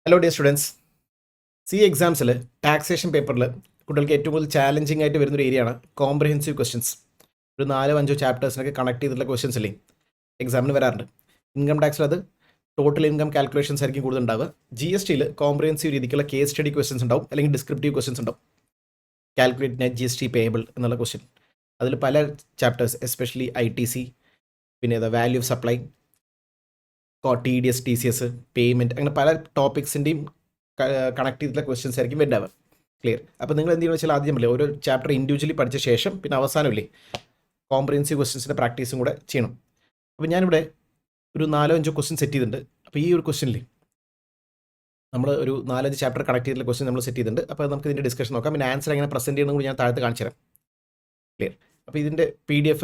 Hello dear students. C എക്സാംസിൽ taxation പേപ്പറിൽ കുട്ടികൾക്ക് ഏറ്റവും കൂടുതൽ ചാലഞ്ചിങ് ആയിട്ട് വരുന്നൊരു ഏരിയയാണ് കോംപ്രിഹെൻസീവ് ക്വസ്റ്റ്യൻസ്. ഒരു 4-5 ചാപ്റ്റേഴ്സിനൊക്കെ കണക്ട് ചെയ്തിട്ടുള്ള ക്വസ്റ്റ്യൻസ് അല്ലേ എക്സാമിന് വരാറുണ്ട്. ഇൻകം ടാക്സിൽ അത് ടോട്ടൽ ഇൻകം കാൽക്കുലേഷൻസ് ആയിരിക്കും കൂടുതൽ ഉണ്ടാവുക. ജി എസ് ടിയിൽ കോംപ്രിഹെൻസീവ് രീതിക്കുള്ള കേസ് സ്റ്റഡി ക്വസ്റ്റ്യൻസ് ഉണ്ടാവും, അല്ലെങ്കിൽ ഡിസ്ക്രിപ്റ്റീവ് ക്വസ്റ്റ്യൻസ് ഉണ്ടാവും. Calculate net G S T payable എന്നുള്ള ക്വസ്റ്റ്യൻ, അതിൽ പല chapters especially I T C, പിന്നെ value of supply, T D S, T C S, payment, അങ്ങനെ പല ടോപ്പിക്സിൻ്റെയും കണക്ട് ചെയ്തിട്ടുള്ള ക്വസ്റ്റ്യൻസ് ആയിരിക്കും വരുന്നത്. ക്ലിയർ? അപ്പോൾ നിങ്ങൾ എന്ത് ചെയ്യുന്നത് വെച്ചാൽ ആദ്യം അല്ലേ ഓരോ ചാപ്റ്റർ ഇൻഡിവിജ്വലി പഠിച്ച ശേഷം പിന്നെ അവസാനമില്ലേ കോംപ്രിഹെൻസീവ് ക്വസ്റ്റ്യൻസിൻ്റെ പ്രാക്ടീസും കൂടെ ചെയ്യണം. അപ്പോൾ ഞാനിവിടെ ഒരു 4-5 ക്വസ്റ്റ്യൻ സെറ്റ് ചെയ്തിട്ടുണ്ട്. അപ്പോൾ ഈ ഒരു ക്വസ്റ്റ്യനിൽ നമ്മൾ ഒരു 4-5 ചാപ്റ്റർ കണക്ട് ചെയ്തിട്ടുള്ള ക്വസ്റ്റ്യൻ നമ്മൾ സെറ്റ് ചെയ്തിട്ടുണ്ട്. അപ്പോൾ നമുക്ക് ഇതിൻ്റെ ഡിസ്കഷൻ നോക്കാം. പിന്നെ ആൻസർ എങ്ങനെ പ്രസൻറ്റ് ചെയ്യുന്നത് കൂടി ഞാൻ താഴത്ത് കാണിച്ചു തരാം. ക്ലിയർ? അപ്പോൾ ഇതിൻ്റെ PDF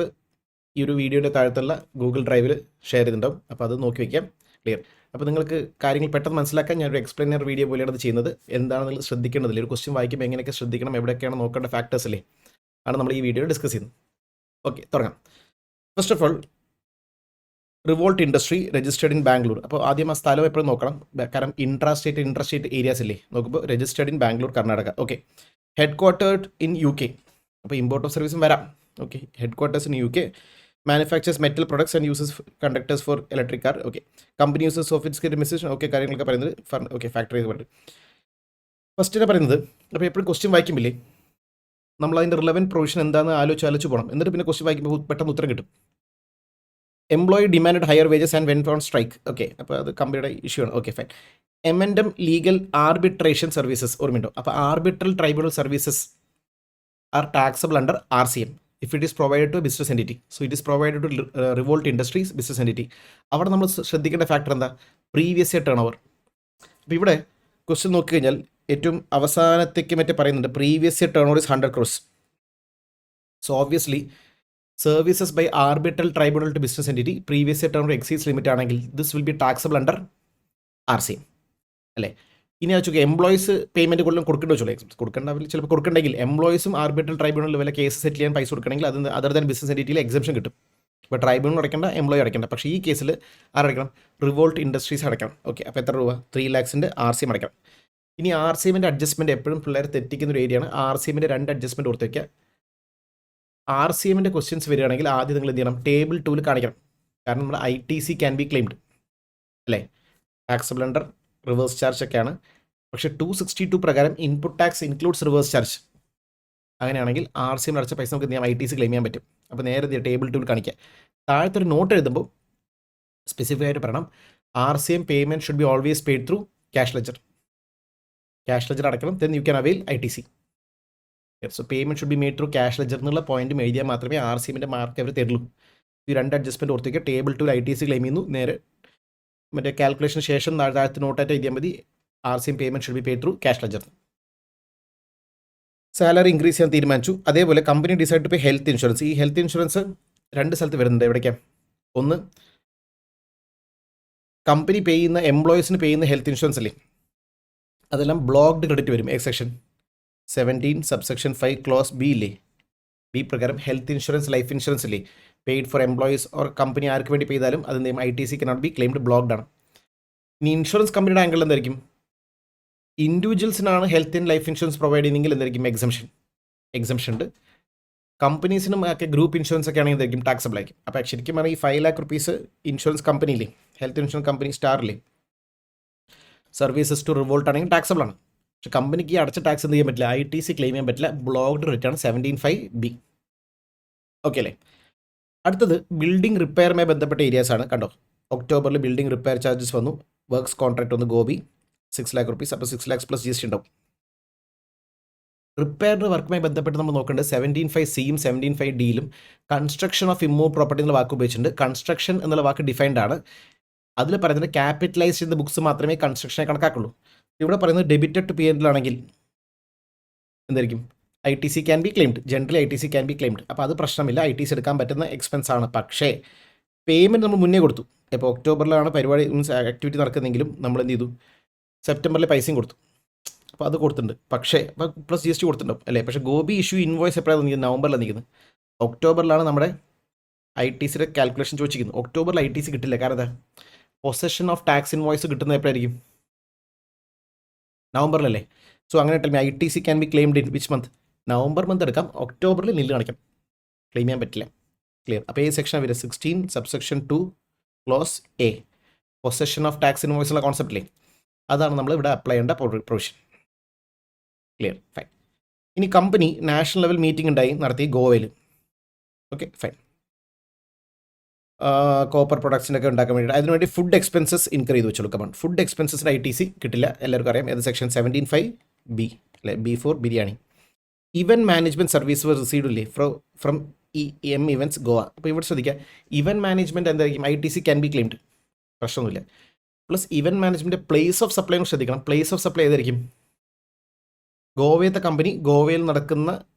ഈ ഒരു വീഡിയോയുടെ താഴത്തുള്ള ഗൂഗിൾ ഡ്രൈവിൽ ഷെയർ ചെയ്തിട്ടുണ്ടാവും. അപ്പോൾ അത് നോക്കി വയ്ക്കാം. ക്ലിയർ? അപ്പോൾ നിങ്ങൾക്ക് കാര്യങ്ങൾ പെട്ടെന്ന് മനസ്സിലാക്കാൻ ഞാനൊരു എക്സ്പ്ലെയിനർ വീഡിയോ പോലെയാണ് അത് ചെയ്യുന്നത്. എന്താണെന്ന് ശ്രദ്ധിക്കേണ്ടതില്ല. ഒരു ക്വസ്റ്റ്യൻ വായിക്കുമ്പോൾ എങ്ങനെയൊക്കെ ശ്രദ്ധിക്കണം, എവിടെയൊക്കെയാണ് നോക്കേണ്ട ഫാക്ടേഴ്സ് അല്ലേ, ആണ് നമ്മൾ ഈ വീഡിയോയിൽ ഡിസ്കസ് ചെയ്യുന്നത്. ഓക്കെ, തുടങ്ങാം. First of all, revolt industry registered in Bangalore. അപ്പോൾ ആദ്യം ആ സ്ഥലം എപ്പോഴും നോക്കണം, കാരണം ഇൻട്രാസ്റ്റേറ്റ് ഏരിയാസ് ഇല്ലേ നോക്കുമ്പോൾ registered in Bangalore, Karnataka. Okay, headquartered in UK. അപ്പോൾ ഇമ്പോർട്ട് ഓഫ് സർവീസും വരാം. Okay, headquarters in UK. Manufactures metal products and uses conductors for electric car. Okay, company uses sophisticated machines. Okay, കാര്യങ്ങളൊക്കെ പറയുന്നത് okay factory എന്ന് പറയുന്നത് ഫസ്റ്റിനെ പറയുന്നത്. അപ്പോൾ എപ്പോഴും ക്വസ്റ്റ്യൻ വായിക്കുമ്പില്ലേ നമ്മൾ അതിൻ്റെ റിലവൻറ്റ് പ്രൊവിഷൻ എന്താണെന്ന് ആലോചിച്ച് പോകണം. എന്നിട്ട് പിന്നെ ക്വസ്റ്റ്യൻ വായിക്കുമ്പോൾ പെട്ടെന്ന് ഉത്തരം കിട്ടും. Employee demand higher wages and went on strike. Okay, അപ്പോൾ അത് കമ്പനിയുടെ ഇഷ്യൂ ആണ്. Okay, fine. എമൻഡം ലീഗൽ ആർബിട്രേഷൻ സർവീസസ് ഓർമ്മയുണ്ടോ? അപ്പോൾ arbitral tribunal services are taxable under RCM if it is provided to a business entity. So it is provided to Revolt Industries business entity. അവിടെ നമ്മൾ ശ്രദ്ധിക്കേണ്ട ഫാക്ടർ എന്താ? Previous year turnover. അപ്പോൾ ഇവിടെ question നോക്കിക്കഴിഞ്ഞാൽ ഏറ്റവും അവസാനത്തേക്ക് മറ്റേ പറയുന്നുണ്ട് previous year turnover is 100 crores. So obviously services by arbitral tribunal to business entity previous year turnover exceeds limit ആണെങ്കിൽ this will be taxable under RCM അല്ലേ. ഇനി ആ ചോദിക്കുക എംപ്ലോയീസ് പേയ്മെൻറ്റ് കൊല്ലം കൊടുക്കേണ്ടി വെച്ചോളൂ. കൊടുക്കേണ്ടവർ ചിലപ്പോൾ കൊടുക്കണമെങ്കിൽ എംപ്ലോയീസും ആർബിട്രൽ ട്രൈബ്യൂണൽ വല്ല കേസ് സെറ്റിൽ ചെയ്യാൻ പൈസ കൊടുക്കണമെങ്കിൽ അത് അതർ ദാൻ ബിസിനസ് എൻറ്റിറ്റിയിൽ എക്സംഷൻ കിട്ടും. ഇപ്പോൾ ട്രൈബ്യൂണൽ അടയ്ക്കേണ്ട, എംപ്ലോയി അടയ്ക്കേണ്ട. പക്ഷേ ഈ കേസിൽ ആരടയ്ക്കണം? റിവോൾട്ട് ഇൻഡസ്ട്രീസ് അടയ്ക്കണം. ഓക്കെ, അപ്പോൾ എത്ര രൂപ? 3 lakhs RCM അടയ്ക്കണം. ഇനി RCMൻ്റെ അഡ്ജസ്റ്റ്മെൻറ്റ് എപ്പോഴും പിള്ളേർ തെറ്റിക്കുന്ന ഒരു ഏരിയയാണ്. RCMൻ്റെ 2 അഡ്ജസ്റ്റ്മെൻറ്റ് ഓർത്ത് വയ്ക്കുക. RCMൻ്റെ ക്വസ്റ്റ്യൻസ് വരികയാണെങ്കിൽ ആദ്യം നിങ്ങൾ എന്ത് ചെയ്യണം? ടേബിൾ 2 കാണിക്കണം. കാരണം നമ്മുടെ ITC ക്യാൻ ബി ക്ലെയിംഡ് അല്ലേ, ടാക്സബിൾ അണ്ടർ റിവേഴ്സ് ചാർജ് ഒക്കെയാണ്. പക്ഷേ 262 പ്രകാരം input tax includes reverse charge. അങ്ങനെയാണെങ്കിൽ RCM അടച്ച പൈസ നമുക്ക് എന്ത് ചെയ്യാം? ITC ക്ലെയിം ചെയ്യാൻ പറ്റും. അപ്പോൾ നേരെ ടേബിൾ 2 കാണിക്കുക. താഴത്തൊരു നോട്ട് എഴുതുമ്പോൾ സ്പെസിഫിക് ആയിട്ട് പറയണം RCM payment should be always paid through cash ledger. Cash ledger അടയ്ക്കണം, then you can avail ITC. So payment should be made through cash ledger എന്നുള്ള പോയിന്റും എഴുതിയാൽ മാത്രമേ RCMൻ്റെ മാർക്ക് അവർ തരുള്ളൂ. ഈ 2 അഡ്ജസ്റ്റ്മെൻറ്റ് ഓർത്തേക്ക് ടേബിൾ 2 ITC ക്ലെയിം ചെയ്യുന്നു. നേരെ മറ്റേ കാൽക്കുലേഷന് ശേഷം താഴത്ത് നോട്ടായിട്ട് എഴുതിയാൽ മതി RCM payment should be paid through cash ledger. Salary increase ചെയ്യാൻ തീരുമാനിച്ചു. അതേപോലെ company decide to pay health insurance. ഈ ഹെൽത്ത് ഇൻഷുറൻസ് 2 സ്ഥലത്ത് വരുന്നുണ്ട്. എവിടേക്കാണ്? ഒന്ന്, കമ്പനി പേ ചെയ്യുന്ന എംപ്ലോയീസിന് പേ ചെയ്യുന്ന ഹെൽത്ത് ഇൻഷുറൻസ് അല്ലേ, അതെല്ലാം ബ്ലോക്ക്ഡ് ക്രെഡിറ്റ് വരും. സെക്ഷൻ 17 സബ്സെക്ഷൻ 5 ക്ലോസ് B ഇല്ലേ, B പ്രകാരം ഹെൽത്ത് ഇൻഷുറൻസ്, ലൈഫ് ഇൻഷുറൻസ് ഇല്ലേ paid for employees or company ആർക്ക് വേണ്ടി ചെയ്താലും അത് ITC cannot be claimed, blocked ആണ്. ഇനി ഇൻഷുറൻസ് കമ്പനിയുടെ ആംഗിൾ എന്തായിരിക്കും? ഇൻഡിവിജ്വൽസിനാണ് health and life insurance provide ചെയ്യുന്നെങ്കിൽ എന്തായിരിക്കും? എക്സംഷൻ ഉണ്ട്. കമ്പനീസിനും ഒക്കെ ഗ്രൂപ്പ് ഇൻഷുറൻസ് ഒക്കെ ആണെങ്കിൽ എന്തായിരിക്കും? ടാക്സബിൾ ആയിരിക്കും. അപ്പോൾ ശരിക്കും പറഞ്ഞാൽ ഈ 5 lakh rupees ഇൻഷുറൻസ് കമ്പനിയില്ലേ, ഹെൽത്ത് ഇൻഷുറൻസ് കമ്പനി സ്റ്റാറില്ലേ, സർവീസസ് ടു റിവോൾട്ട് ആണെങ്കിൽ ടാക്സബിൾ ആണ്. പക്ഷേ കമ്പനിക്ക് ഈ അടച്ച ടാക്സ് എന്ത് ചെയ്യാൻ പറ്റില്ല? ITC ക്ലെയിം ചെയ്യാൻ പറ്റില്ല. ബ്ലോക്ക്ഡ് റേറ്റ് ആണ് 17(5)(b). ഓക്കെ അല്ലേ. അടുത്തത് ബിൽഡിംഗ് റിപ്പയറുമായി ബന്ധപ്പെട്ട ഏരിയാസ് ആണ്. കണ്ടോ, ഒക്ടോബറിൽ ബിൽഡിംഗ് റിപ്പയർ ചാർജസ് വന്നു. വർക്ക്സ് കോൺട്രാക്ട് ഒന്ന് ഗോപി 6 lakh rupees. അപ്പോൾ 6 lakhs plus GST ഉണ്ടാവും. റിപ്പയറിൻ്റെ വർക്കുമായി ബന്ധപ്പെട്ട് നമ്മൾ നോക്കേണ്ടത് 17(5)(c)യും 17(5)(d)യിലും കൺസ്ട്രക്ഷൻ ഓഫ് ഇമ്മൂവ് പ്രോപ്പർട്ടി എന്നുള്ള വാക്ക് ഉപയോഗിച്ചിട്ടുണ്ട്. കൺസ്ട്രക്ഷൻ എന്നുള്ള വാക്ക് ഡിഫൈൻഡ് ആണ്. അതിൽ പറയുന്നത് ക്യാപിറ്റലൈസ് ചെയ്ത ബുക്സ് മാത്രമേ കൺസ്ട്രക്ഷനെ കണക്കാക്കുള്ളൂ. ഇവിടെ പറയുന്നത് ഡെബിറ്റഡ് ടു P&L എന്തായിരിക്കും? ITC can be claimed. Generally ITC can be claimed. അപ്പോൾ അത് പ്രശ്നമില്ല, ITC എടുക്കാൻ പറ്റുന്ന എക്സ്പെൻസ് ആണ്. പക്ഷേ പേയ്മെൻറ്റ് നമ്മൾ മുന്നേ കൊടുത്തു. ഇപ്പോൾ ഒക്ടോബറിലാണ് പരിപാടി ആക്ടിവിറ്റി നടക്കുന്നതെങ്കിലും നമ്മൾ എന്ത് ചെയ്തു? സെപ്റ്റംബറിൽ പൈസയും കൊടുത്തു. അപ്പോൾ അത് കൊടുത്തിട്ടുണ്ട്. പക്ഷേ പ്ലസ് GST കൊടുത്തിട്ടുണ്ടാവും അല്ലേ. പക്ഷേ ഗോപി ഇഷ്യൂ ഇൻവോയ്സ് എപ്പോഴാണ് നിൽക്കുന്നത്? നവംബറിലാണ് നിൽക്കുന്നത്. ഒക്ടോബറിലാണ് നമ്മുടെ ITCയുടെ കാൽക്കുലേഷൻ ചോദിച്ചിരിക്കുന്നത്. ഒക്ടോബറിൽ ITC കിട്ടില്ല. കാരണം എന്താ? പൊസഷൻ ഓഫ് ടാക്സ് ഇൻവോയ്സ് കിട്ടുന്നത് എപ്പോഴായിരിക്കും? നവംബറിലല്ലേ? സോ അങ്ങനെ tell me ITC can be claimed in which month? November month എടുക്കാം, ഒക്ടോബറിൽ നില്ല് കാണിക്കാം, ക്ലെയിം ചെയ്യാൻ പറ്റില്ല. ക്ലിയർ. അപ്പോൾ ഈ സെക്ഷൻ വരിക 16 subsection 2 clause A, possession of tax invoice ഉള്ള കോൺസെപ്റ്റില്ലേ, അതാണ് നമ്മൾ ഇവിടെ അപ്ലൈ ചെയ്യേണ്ട പ്രൊവിഷൻ. Clear, fine. ഇനി കമ്പനി നാഷണൽ ലെവൽ മീറ്റിംഗ് ഉണ്ടായി നടത്തി ഗോവയിൽ. Okay, fine. കോപ്പർ പ്രൊഡക്ട്സിനൊക്കെ ഉണ്ടാക്കാൻ വേണ്ടിയിട്ട് അതിനുവേണ്ടി ഫുഡ് എക്സ്പെൻസസ് ഇൻകർ ചെയ്ത് വെച്ചോളൂ. കമൺ, ഫുഡ് എക്സ്പെൻസസിന് ITC കിട്ടില്ല, എല്ലാവർക്കും അറിയാം. ഏത് സെക്ഷൻ 17(5)B അല്ലെ, B4 biryani. Event management service received ഇല്ലേ ഫ്രം EM ഇവൻറ്റ്സ് ഗോവ. അപ്പോൾ ഇവിടെ ശ്രദ്ധിക്കുക, ഇവൻറ്റ് മാനേജ്മെൻറ്റ് എന്തായിരിക്കും? ITC ക്യാൻ ബി ക്ലെയിംഡ്, പ്രശ്നമൊന്നുമില്ല. Plus event management place of supply ശ്രദ്ധിക്കണം. പ്ലേസ് ഓഫ് സപ്ലൈ ഏതായിരിക്കും? ഗോവയത്തെ കമ്പനി ഗോവയിൽ നടക്കുന്ന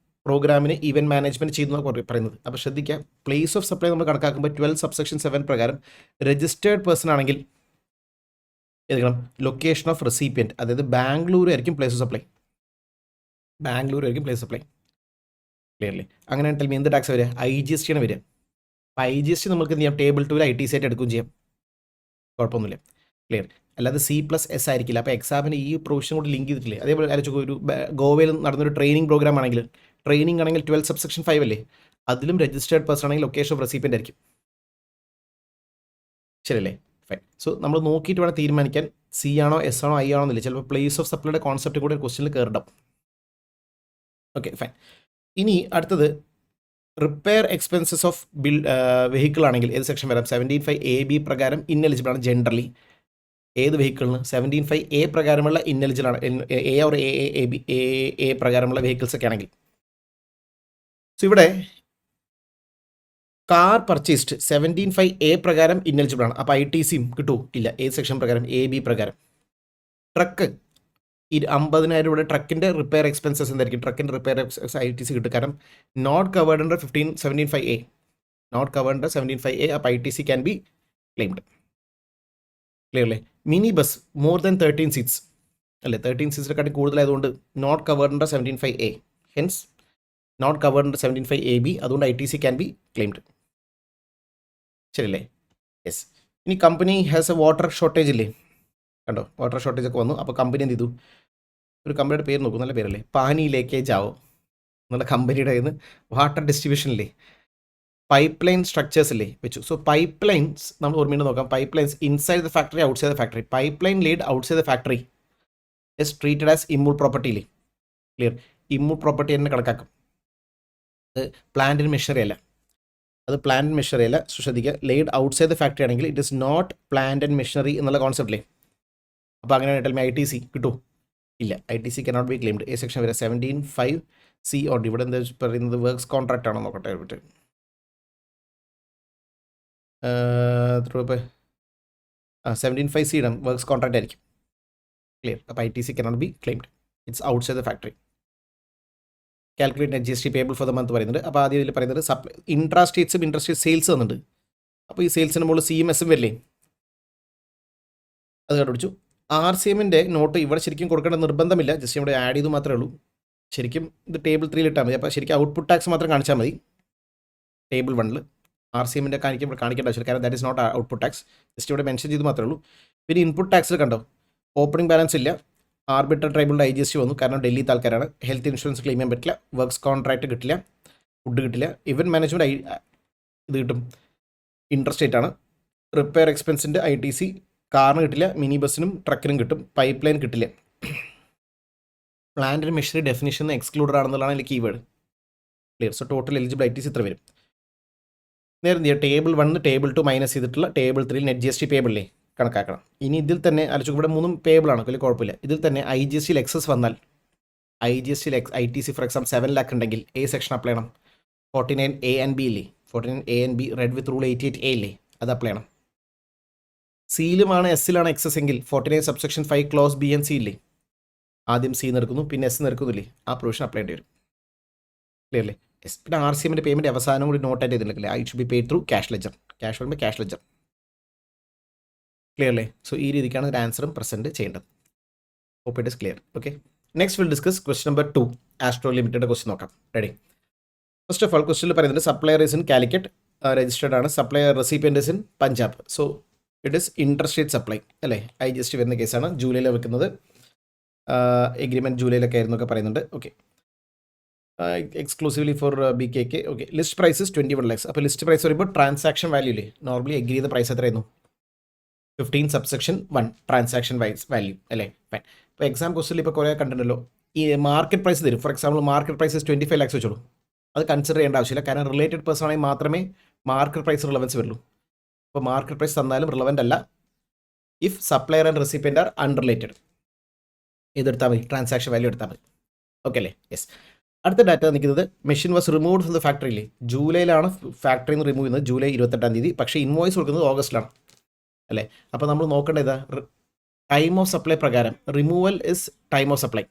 പ്രോഗ്രാമിന് ഇവൻറ്റ് മാനേജ്മെൻറ്റ് ചെയ്യുന്ന പറയുന്നത്. അപ്പോൾ ശ്രദ്ധിക്കുക, പ്ലേസ് ഓഫ് സപ്ലൈ നമ്മൾ കണക്കാക്കുമ്പോൾ 12 സബ്സെക്ഷൻ 7 പ്രകാരം രജിസ്റ്റേർഡ് പേഴ്സൺ ആണെങ്കിൽ എഴുതണം ലൊക്കേഷൻ ഓഫ് റെസിപ്പിയൻറ്റ്, അതായത് ബാംഗ്ലൂർ ആയിരിക്കും പ്ലേസ് ഓഫ് സപ്ലൈ. ബാംഗ്ലൂർ ആയിരിക്കും പ്ലേസ് സപ്ലൈ. ക്ലിയർലി? അങ്ങനെ ടെൽ മീ എന്ത് ടാക്സ് വരിക? IGST ആണ് വരിക. അപ്പോൾ IGST നമുക്ക് എന്ത് ചെയ്യാം? ടേബിൾ 2 ITC ആയിട്ട് എടുക്കുകയും ചെയ്യാം, കുഴപ്പമൊന്നുമില്ല. ക്ലിയർ? അല്ലാതെ C+S ആയിരിക്കില്ല. അപ്പോൾ എക്സാമിന് ഈ പ്രൊവിഷൻ കൂടി ലിങ്ക് ചെയ്തിട്ടില്ലേ? അതേപോലെ ആലോചിച്ച് ഒരു ഗോവയിൽ നടന്നൊരു ട്രെയിനിങ് പ്രോഗ്രാം ആണെങ്കിൽ, ട്രെയിനിങ് ആണെങ്കിൽ 12 സബ്സെക്ഷൻ 5 അല്ലേ, അതിലും രജിസ്റ്റേർഡ് പേഴ്സൺ ആണെങ്കിൽ ലൊക്കേഷൻ ഓഫ് റെസിപ്പിയൻ്റ് ആയിരിക്കും. ശരിയല്ലേ? ഫൈൻ. സോ നമ്മൾ നോക്കിയിട്ട് വേണം തീരുമാനിക്കാൻ C ആണോ S ആണോ I ആണോ എന്നില്ല. ചിലപ്പോൾ പ്ലേസ് ഓഫ് സപ്ലൈയുടെ കോൺസെപ്റ്റ് കൂടി ക്വസ്റ്റ്യനിൽ കയറിടാം. Okay, fine. ഇനി അടുത്തത് റിപ്പയർ എക്സ്പെൻസസ് ഓഫ് വെഹിക്കിൾ ആണെങ്കിൽ ഏത് സെക്ഷൻ വരാം? 17(5)AB പ്രകാരം ഇൻഎലിജിബിൾ ആണ് ജനറലി. ഏത് വെഹിക്കിളിന്? 17(5)A പ്രകാരമുള്ള ഇൻഎലിജിബിൾ ആണ്. A ഓർ A പ്രകാരമുള്ള വെഹിക്കിൾസ് ഒക്കെ ആണെങ്കിൽ. സോ ഇവിടെ കാർ പർച്ചേസ്ഡ് 17(5)A പ്രകാരം ഇൻഎലിജിബിൾ ആണ്. അപ്പോൾ ITCയും കിട്ടൂ? ഇല്ല. ഏത് സെക്ഷൻ പ്രകാരം? AB പ്രകാരം. ട്രക്ക് 50,000 രൂപയുടെ ട്രക്കിൻ്റെ റിപ്പയർ എക്സ്പെൻസസ് എന്തായിരിക്കും? ട്രക്കിൻ്റെ റിപ്പയർ എക്സ്പെൻസ് ITC കിട്ടും, കാരണം not covered under 17(5)A, not covered under 17(5)A. അപ്പോൾ ITC can be claimed. Clearly? Mini bus more than 13 seats അല്ലേ, 13 സീറ്റ്സിനെക്കാട്ടി കൂടുതലായതുകൊണ്ട് not covered under 17(5)A, hence not covered under 17(5)AB, അതുകൊണ്ട് ITC can be claimed. ശരിയല്ലേ? Yes. ഇനി company has a water shortage ഇല്ലേ? കണ്ടോ, water shortage ഒക്കെ വന്നു. അപ്പോൾ കമ്പനി എന്ത് ചെയ്തു? ഒരു കമ്പനിയുടെ പേര് നോക്കൂ, നല്ല പേരല്ലേ, പാനിയിലേക്ക് ജാവോ എന്നുള്ള കമ്പനിയുടെ കയ്യിൽ നിന്ന് വാട്ടർ ഡിസ്ട്രിബ്യൂഷനില്ലേ, പൈപ്പ് ലൈൻ സ്ട്രക്ചേഴ്സ് അല്ലേ വെച്ചു. സോ പൈപ്പ് ലൈൻസ് നമ്മൾ ഓർമ്മയിൽ നോക്കാം. Pipelines inside the factory, outside the factory. Pipeline lead outside the factory is treated as immovable property ഇല്ലേ? ക്ലിയർ? ഇമ്മൂൾ പ്രോപ്പർട്ടി തന്നെ കണക്കാക്കും. അത് പ്ലാന്റ് ആൻഡ് മെഷീനറി അല്ല, അത് പ്ലാന്റ് ആൻഡ് മെഷീനറി അല്ല. ശ്രദ്ധിക്കുക, ലെയ്ഡ് ഔട്ട്സൈഡ് ദ ഫാക്ടറി ആണെങ്കിൽ it is not plant and machinery എന്നുള്ള കോൺസെപ്റ്റില്ലേ. അപ്പോൾ അങ്ങനെയാണെങ്കിൽ ITC കിട്ടുമോ? ഇല്ല. ITC cannot be claimed. A section വരെ 17(5)C ഓൺ. ഇവിടെ എന്താ പറയുന്നത്? വർക്ക്സ് കോൺട്രാക്റ്റ് ആണോ നോക്കട്ടെ. ഇവിടെ എത്ര രൂപ? 17(5)C ഇടാം, വർക്ക്സ് കോൺട്രാക്റ്റ് ആയിരിക്കും. ക്ലിയർ? അപ്പോൾ ITC cannot be claimed, it's outside the factory. Calculate GST payable for the month പറയുന്നുണ്ട്. അപ്പോൾ ആദ്യം ഇതിൽ പറയുന്നത് സപ്ലൈ ഇൻട്രാ സ്റ്റേറ്റ്സും ഇൻട്രസ്റ്റേറ്റ് സെയിൽസ് വന്നിട്ടുണ്ട്. അപ്പോൾ ഈ സെയിൽസിന് മുകളിൽ CMSും വരില്ലേ, അത് കണ്ടുപിടിച്ചു. RCMൻ്റെ നോട്ട് ഇവിടെ ശരിക്കും കൊടുക്കേണ്ട നിർബന്ധമില്ല, ജസ്റ്റ് ഇവിടെ ആഡ് ചെയ്തു മാത്രമേ ഉള്ളൂ. ശരിക്കും ഇത് ടേബിൾ 3 ഇട്ടാൽ മതി. അപ്പോൾ ശരിക്കും ഔട്ട്പുട്ട് ടാക്സ് മാത്രം കാണിച്ചാൽ മതി ടേബിൾ 1. RCMൻ്റെ കാണിക്കേണ്ട ആവശ്യമില്ല, കാരണം that is not output tax, just ഇവിടെ മെൻഷൻ ചെയ്ത് മാത്രമേ ഉള്ളൂ. പിന്നെ ഇൻപുട്ട് ടാക്സിൽ കണ്ടോ, ഓപ്പണിംഗ് ബാലൻസ് ഇല്ല. ആർബിട്രൽ ട്രൈബ്യൂണൽ IGST വന്നു, കാരണം ഡൽഹി ആൾക്കാരാണ്. ഹെൽത്ത് ഇൻഷുറൻസ് ക്ലെയിം ചെയ്യാൻ പറ്റില്ല, വർക്ക്സ് കോൺട്രാക്റ്റ് കിട്ടില്ല, ഫുഡ് കിട്ടില്ല. ഇവൻറ്റ് മാനേജ്മെൻറ്റ് ഇത് കിട്ടും, ഇൻട്രസ്റ്റേറ്റ് ആണ്. റിപ്പയർ എക്സ്പെൻസിൻ്റെ ITC കാറിന് കിട്ടില്ല, മിനി ബസ്സിനും ട്രക്കിനും കിട്ടും, പൈപ്പ് ലൈൻ കിട്ടില്ല. Plant and machinery definition excluded ആണെന്നുള്ളതാണ് അതിൽ keyword. Clear? So total eligible ITC ഇത്ര വരും. നേരെ എന്ത് ചെയ്യുക? ടേബിൾ 1 ടേബിൾ 2 മൈനസ് ചെയ്തിട്ടുള്ള ടേബിൾ 3 നെറ്റ് GST പേബിളില്ലേ കണക്കാക്കണം. ഇനി ഇതിൽ തന്നെ ആലോചിക്കും, ഇവിടെ 3 പേബിളാണ്, വലിയ കുഴപ്പമില്ല. ഇതിൽ തന്നെ IGSTയിൽ എക്സസ് വന്നാൽ, IGSTയിൽ ITC ഫോർ എക്സാമ്പിൾ 7 lakh ഉണ്ടെങ്കിൽ ഏ സെക്ഷൻ അപ്ലൈ ചെയ്യണം? 49A and B ഇല്ലേ? 49A and B read with rule 88A ഇല്ലേ? അത് അപ്ലൈ ചെയ്യണം. സിയിലുമാണ് എസ്സിലാണ് എക്സസ് എങ്കിൽ 49 subsection 5 clause B and C ഇല്ലേ? ആദ്യം C നിൽക്കുന്നു, പിന്നെ S നിൽക്കുന്നില്ലേ? ആ പ്രൊവിഷൻ അപ്ലൈ ചെയ്യേണ്ടി വരും. ക്ലിയർലി? യെസ്. പിന്നെ RCMൻ്റെ പേയ്മെൻറ്റ് അവസാനം കൂടി നോട്ട് ആയിട്ട് ചെയ്തിട്ടില്ലേ? I should be paid through cash ledger. Cash വരുമ്പോൾ ക്യാഷ് ലെജർ. ക്ലിയർലി? സോ ഈ രീതിക്കാണ് ഒരു ആൻസറും പ്രസൻറ്റ് ചെയ്യേണ്ടത്. Hope it is clear. Okay, next will discuss question number 2. Astro limited question നോക്കാം. റെഡി? ഫസ്റ്റ് ഓഫ് ഓൾ ക്വസ്റ്റ്യനിൽ പറയുന്നത് supplier is in Calicut, registered ആണ്. Supplier recipient is in Punjab. So it is interstate supply അല്ലേ? IGST വരുന്ന കേസാണ്, ജൂലൈയിൽ വെക്കുന്നത്. Agreement ജൂലൈയിലൊക്കെ ആയിരുന്നു എന്നൊക്കെ പറയുന്നുണ്ട്. Okay, exclusively for B K. Okay, list prices 21 lakhs. അപ്പോൾ ലിസ്റ്റ് പ്രൈസ് പറയുമ്പോൾ ട്രാൻസാക്ഷൻ വാല്യൂ ഇല്ലേ, നോർമലി എഗ്രി ചെയ്ത പ്രൈസ് എത്രയായിരുന്നു? 15 സബ്സെക്ഷൻ 1 ട്രാൻസാക്ഷൻ വൈസ് വാല്യൂ അല്ലേ? ഫൈൻ. ഇപ്പോൾ എക്സാം ക്വസ്റ്റിൽ ഇപ്പോൾ കുറേ കണ്ടിട്ടുണ്ടല്ലോ, ഈ മാർക്കറ്റ് പ്രൈസ് തരും. For example market price 25 lakhs വെച്ചോളൂ. അത് കൺസിഡർ ചെയ്യേണ്ട ആവശ്യമില്ല, കാരണം റിലേറ്റഡ് പേഴ്സൺ ആണെങ്കിൽ മാത്രമേ മാർക്കറ്റ് പ്രൈസ് റിലവൻസ് വരുള്ളൂ. അപ്പോൾ മാർക്കറ്റ് പ്രൈസ് തന്നാലും റിലവൻ്റ് അല്ല if supplier and recipient are unrelated. ഇതെടുത്താൽ മതി, ട്രാൻസാക്ഷൻ വാല്യൂ എടുത്താൽ മതി. ഓക്കെ അല്ലേ? യെസ്. അടുത്ത ഡാറ്റ നിൽക്കുന്നത് machine was removed from the ഫാക്ടറിയില്ലേ, ജൂലൈയിലാണ് ഫാക്ടറിയിൽ നിന്ന് റിമൂവ് ചെയ്യുന്നത്, ജൂലൈ 28-ാം തീയതി. പക്ഷേ ഇൻവോയ്സ് കൊടുക്കുന്നത് ഓഗസ്റ്റിലാണ് അല്ലേ? അപ്പോൾ നമ്മൾ നോക്കേണ്ടത് ഇതാ, ടൈം ഓഫ് സപ്ലൈ പ്രകാരം removal is time of supply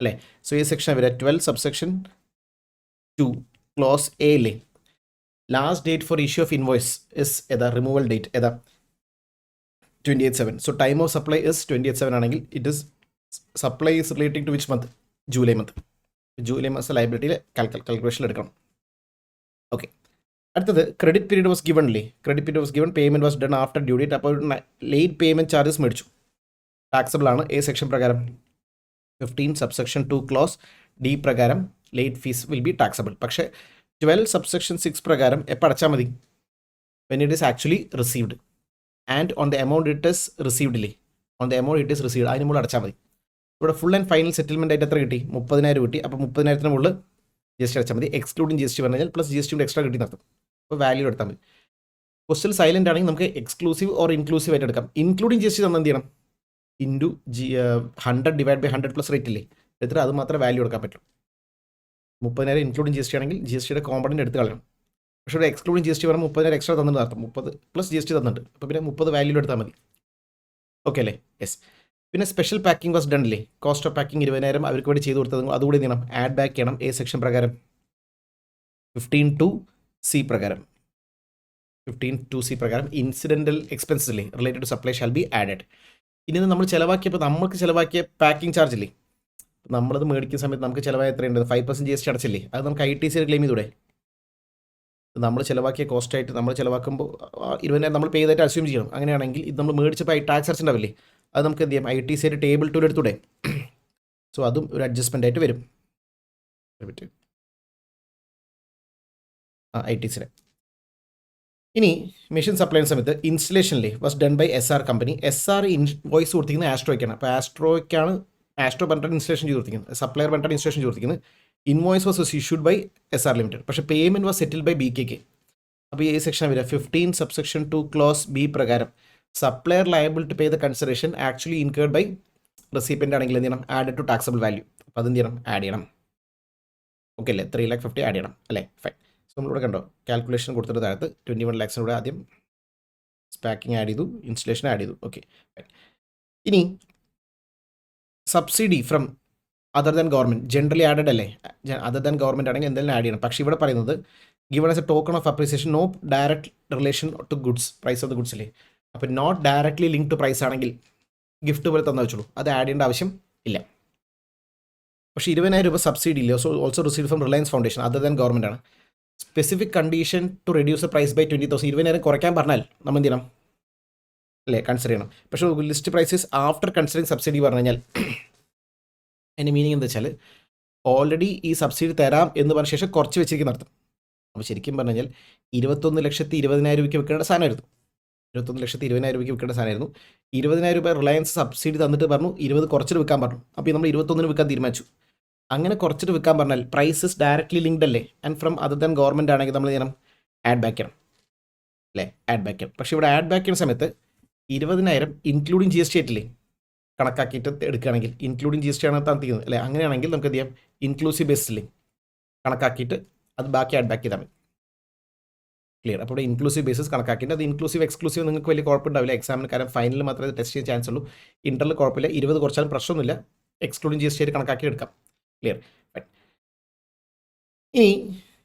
അല്ലേ? സോ ഈ സെക്ഷൻ വരെ 12 സബ്സെക്ഷൻ 2 ക്ലോസ് എ ഇല്ലേ, last date for issue of invoice is ഏതാ, റിമൂവൽ ഡേറ്റ് ഏതാ, 28/7. So time of supply is 28/7 ആണെങ്കിൽ it is supply is relating to which month? July month. July മാസം ലയബിലിറ്റിയിൽ calculation എടുക്കണം. Okay, അടുത്തത് credit period was given അല്ലേ, credit period was given, payment was done after due date. അപ്പോൾ late payment charges മേടിച്ചു, taxable ആണ്. A section പ്രകാരം 15 subsection 2 clause D പ്രകാരം late fees will be taxable. പക്ഷേ 12 സബ്സെക്ഷൻ 6 പ്രകാരം എപ്പോൾ അടച്ചാൽ മതി? When it is actually received and on the amount it is received ഇല്ലേ, on the amount it is received, അതിന് മുകളിൽ അടച്ചാൽ മതി. ഇവിടെ ഫുൾ ആൻഡ് ഫൈനൽ സെറ്റിൽമെൻറ്റ് ആയിട്ട് എത്ര കിട്ടി? 30,000 കിട്ടി. അപ്പോൾ 30,000-ന് മുകളിൽ ജി എസ് ടി അടച്ചാൽ മതി. എക്സ്ക്ലൂഡിങ് ജി എസ് ടി പറഞ്ഞു കഴിഞ്ഞാൽ plus G S T extra കിട്ടി നടത്തും. അപ്പോൾ വാല്യൂ എടുത്താൽ മതി. ക്വസ്റ്റ്യൻ സൈലൻ്റ് ആണെങ്കിൽ നമുക്ക് എക്സ്ക്ലൂസീവ് ഓർ ഇൻക്ലൂസീവ് ആയിട്ട് എടുക്കാം. ഇൻക്ലൂഡിങ് ജി എസ് ടി തന്നെ എന്ത് ചെയ്യണം? Into 100 divide by 100 plus rate ഇല്ലേ, എത്ര? അത് മാത്രമേ വാല്യൂ എടുക്കാൻ പറ്റും. 30,000 ഇൻക്ലൂഡിങ് ജി എസ് ടി ആണെങ്കിൽ ജി എസ് ടിയുടെ കോമ്പണൻറ്റ് എടുത്ത് കളയണം. പക്ഷേ ഇവിടെ എക്സ്ക്ലൂഡിങ് ജി എസ് ടി പറഞ്ഞാൽ 30,000 എക്സ്ട്രാ തന്നിട്ട് നടത്തും, 30 പ്ലസ് ജി എസ് ടി തന്നിട്ടുണ്ട്. അപ്പോൾ പിന്നെ 30 വാല്യൂ എടുത്താൽ മതി. ഓക്കെ അല്ലേ? യെസ്. പിന്നെ സ്പെഷ്യൽ പാക്കിംഗ് വാസ് ഡൺ അല്ലേ, കോസ്റ്റ് ഓഫ് പാക്കിംഗ് 20,000 അവർക്ക് വേണ്ടി ചെയ്ത് കൊടുത്തത് അതുകൂടി ചെയ്യണം, ആഡ് ബാക്ക് ചെയ്യണം. എ സെക്ഷൻ പ്രകാരം 15(2)(c) പ്രകാരം 15(2)(c) പ്രകാരം ഇൻസിഡൻ്റൽ എക്സ്പെൻസസ് ഇല്ലേ related to supply shall be added. ഇനി നമ്മൾ ചിലവാക്കിയപ്പോൾ നമുക്ക് ചിലവാക്കിയ പാക്കിംഗ് ചാർജ് ഇല്ലേ, നമ്മളത് മേടിക്കുന്ന സമയത്ത് നമുക്ക് ചിലവായ എത്രയുണ്ട്? 5% ജി എസ് ടി അടച്ചില്ലേ, അത് നമുക്ക് ITC ക്ലെയിം ചെയ്തൂടെ? നമ്മൾ ചിലവാക്കിയ കോസ്റ്റായിട്ട് നമ്മൾ ചിലവാക്കുമ്പോൾ 20,000 നമ്മൾ പേ ചെയ്തായിട്ട് അസ്യൂം ചെയ്യണം. അങ്ങനെയാണെങ്കിൽ ഇത് നമ്മൾ മേടിച്ചപ്പോൾ ടാക്സ് അടച്ചിട്ടുണ്ടാവില്ലേ, അത് നമുക്ക് എന്ത് ചെയ്യാം? ITC table 2 എടുത്തൂടെ? സോ അതും ഒരു അഡ്ജസ്റ്റ്മെൻ്റ് ആയിട്ട് വരും. ITC. ഇനി മെഷീൻ സപ്ലൈ ചെയ്യുന്ന സമയത്ത് ഇൻസ്റ്റലേഷനിലെ was done by SR company. SR invoice കൊടുത്തിരിക്കുന്നത് ആസ്ട്രോയ്ക്കാണ്. അപ്പോൾ ആസ്ട്രോ പറഞ്ഞിട്ട് ഇൻസ്റ്റലേഷൻ ചെയ്ത് കൊടുത്തിരിക്കുന്നത്, സപ്ലയർ പറഞ്ഞിട്ട് ഇൻസ്റ്റലേഷൻ ചെയ്ത് കൊടുത്തിരിക്കുന്നത്. Invoice was issued by SR limited. പക്ഷേ payment was settle by BKK. അപ്പോൾ ഈ സെക്ഷൻ വരിക 15 സബ്സെക്ഷൻ 2 ക്ലോസ് B പ്രകാരം supplier liable to pay the consideration actually incurred by recipient ആണെങ്കിൽ എന്ത് ചെയ്യണം? Add to taxable value. അപ്പോൾ അതെന്ത് ചെയ്യണം? ആഡ് ചെയ്യണം. ഓക്കെ അല്ലേ? 3,50,000 ആഡ് ചെയ്യണം അല്ലേ? ഫൈൻ. സോ നമ്മളിവിടെ കണ്ടോ കാൽക്കുലേഷൻ കൊടുത്തിട്ട് താഴത്ത് 21 lakhs ആദ്യം പാക്കിംഗ് ആഡ് ചെയ്തു, ഇൻസ്റ്റലേഷൻ ആഡ് ചെയ്തു. ഓക്കെ, ഇനി subsidy from other than government generally added അല്ലേ, അതർ ദാൻ ഗവൺമെൻറ് ആണെങ്കിൽ എന്തെങ്കിലും ആഡ് ചെയ്യണം. പക്ഷേ ഇവിടെ പറയുന്നത് given as a token of appreciation, no direct relation to goods, price of the goods അല്ലേ. അപ്പോൾ not directly link to price ആണെങ്കിൽ ഗിഫ്റ്റ് പോലെ തന്നു വെച്ചോളൂ, അത് ആഡ് ചെയ്യേണ്ട ആവശ്യം ഇല്ല. പക്ഷേ 20,000 രൂപ സബ്സിഡി ഇല്ല, also receive from Reliance Foundation, other than government ആണ്. Specific condition to reduce the price by 20,000, 20,000 കുറയ്ക്കാൻ പറഞ്ഞാൽ നമ്മൾ എന്ത് ചെയ്യണം അല്ലേ? കൺസിഡർ ചെയ്യണം. പക്ഷേ list prices after considering subsidy പറഞ്ഞു കഴിഞ്ഞാൽ അതിൻ്റെ മീനിങ് എന്താ വെച്ചാൽ ഓൾറെഡി ഈ സബ്സിഡി തരാം എന്ന് പറഞ്ഞ ശേഷം കുറച്ച് വെച്ചിരിക്കുന്ന അർത്ഥം. അപ്പോൾ ശരിക്കും പറഞ്ഞു കഴിഞ്ഞാൽ 21,20,000 രൂപയ്ക്ക് വിൽക്കേണ്ട സാധനമായിരുന്നു. 21,20,000 രൂപയ്ക്ക് വിൽക്കേണ്ട സാധനമായിരുന്നു. 20,000 രൂപ റിലയൻസ് സബ്സിഡി തന്നിട്ട് പറഞ്ഞു 20 കുറച്ചിട്ട് വിൽക്കാൻ പറഞ്ഞു. അപ്പോൾ നമ്മൾ 21 വിൽക്കാൻ തീരുമാനിച്ചു. അങ്ങനെ കുറച്ചിട്ട് വിൽക്കാൻ പറഞ്ഞാൽ പ്രൈസസ് ഡയറക്ട്ലി ലിങ്ക്ഡ് അല്ലേ, and from other than government ആണെങ്കിൽ നമ്മൾ ചെയ്യണം ആഡ് ബാക്ക് ചെയ്യണം അല്ലേ, ആഡ് ബാക്ക് ചെയ്യണം. പക്ഷേ ഇവിടെ ആഡ് ബാക്ക് ചെയ്യുന്ന സമയത്ത് 20,000 ഇൻക്ലൂഡിങ് GST ആയിട്ടില്ലേ കണക്കാക്കിയിട്ട് എടുക്കുകയാണെങ്കിൽ, ഇൻക്ലൂഡിങ് GST ആണ് തന്നിരിക്കുന്നത് അല്ലേ, അങ്ങനെയാണെങ്കിൽ നമുക്ക് എന്ത് ചെയ്യാം? ഇൻക്ലൂസീവ് ബേസിസില്ലേ കണക്കാക്കിയിട്ട് അത് ബാക്കി ആഡ് ബാക്ക് ചെയ്താൽ മതി. ക്ലിയർ? അപ്പോൾ ഇവിടെ ഇൻക്ലൂസീവ് ബേസിസ് കണക്കാക്കിയിട്ട് അത് ഇൻക്ലൂസീവ് എക്സ്ക്ലൂസീവ് നിങ്ങൾക്ക് വലിയ കുഴപ്പമുണ്ടാവില്ല എക്സാമിന്, കാരണം ഫൈനലിൽ മാത്രമേ ടെസ്റ്റ് ചെയ്യാൻ ചാൻസ് ഉള്ളൂ. ഇൻ്റർണൽ കുഴപ്പമില്ല, 20 കുറച്ചാലും പ്രശ്നമൊന്നുമില്ല, എക്സ്ക്ലൂഡിങ് GST ആയിട്ട് കണക്കാക്കി എടുക്കാം. ക്ലിയർ? ഇനി